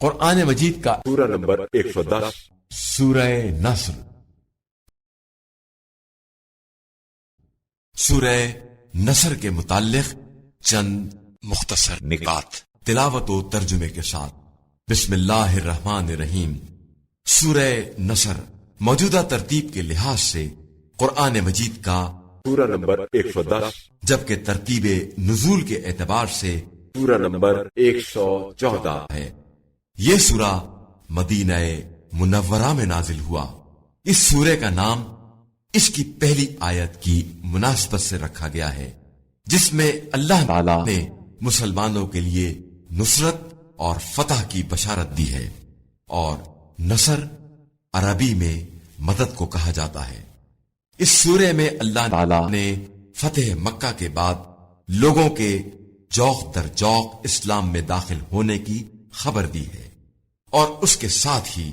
قرآن مجید کا سورہ نمبر 110 سورہ نصر۔ سورہ نصر کے متعلق چند مختصر نکات تلاوت و ترجمے کے ساتھ۔ بسم اللہ الرحمن الرحیم۔ سورہ نصر موجودہ ترتیب کے لحاظ سے قرآن مجید کا سورہ نمبر 110 جبکہ ترتیب نزول کے اعتبار سے سورہ نمبر 114 ہے۔ یہ سورہ مدینہ منورہ میں نازل ہوا۔ اس سورے کا نام اس کی پہلی آیت کی مناسبت سے رکھا گیا ہے، جس میں اللہ تعالی نے مسلمانوں کے لیے نصرت اور فتح کی بشارت دی ہے، اور نصر عربی میں مدد کو کہا جاتا ہے۔ اس سورے میں اللہ تعالی نے فتح مکہ کے بعد لوگوں کے جوق در جوق اسلام میں داخل ہونے کی خبر دی ہے، اور اس کے ساتھ ہی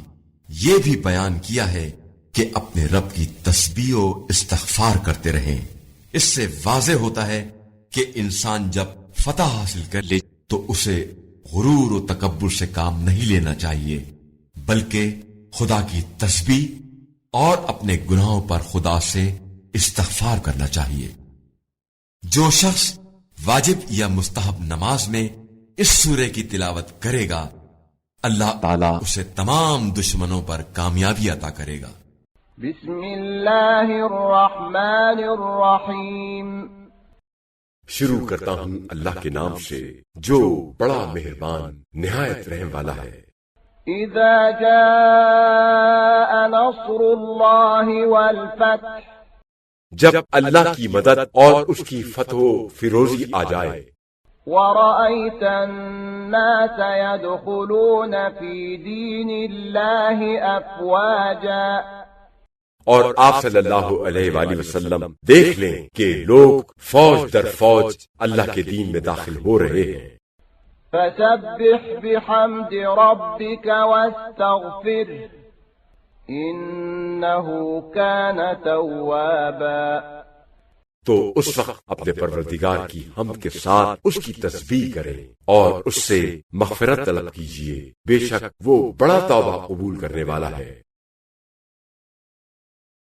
یہ بھی بیان کیا ہے کہ اپنے رب کی تسبیح و استغفار کرتے رہیں۔ اس سے واضح ہوتا ہے کہ انسان جب فتح حاصل کر لے تو اسے غرور و تکبر سے کام نہیں لینا چاہیے، بلکہ خدا کی تسبیح اور اپنے گناہوں پر خدا سے استغفار کرنا چاہیے۔ جو شخص واجب یا مستحب نماز میں اس سورے کی تلاوت کرے گا، اللہ تعالیٰ اسے تمام دشمنوں پر کامیابی عطا کرے گا۔ بسم اللہ الرحمن الرحیم۔ شروع کرتا ہوں اللہ کے نام سے جو بڑا مہربان نہایت رحم والا ہے۔ اذا جاء نصر اللہ والفتح، جب اللہ کی مدد اور اس کی فتح و فیروزی آ جائے، ورأيت الناس يدخلون في دين الله أفواجا، اور آپ صلی اللہ علیہ وآلہ وسلم دیکھ لیں کہ لوگ فوج در فوج اللہ کے دین میں داخل ہو رہے ہیں۔ فسبح بحمد ربك واستغفره إنه كان توابا، تو اس وقت اپنے پروردگار کی حمد کے ساتھ اس کی تسبیح کریں اور اس سے مغفرت طلب کیجیے، بے شک وہ بڑا توبہ قبول کرنے والا ہے۔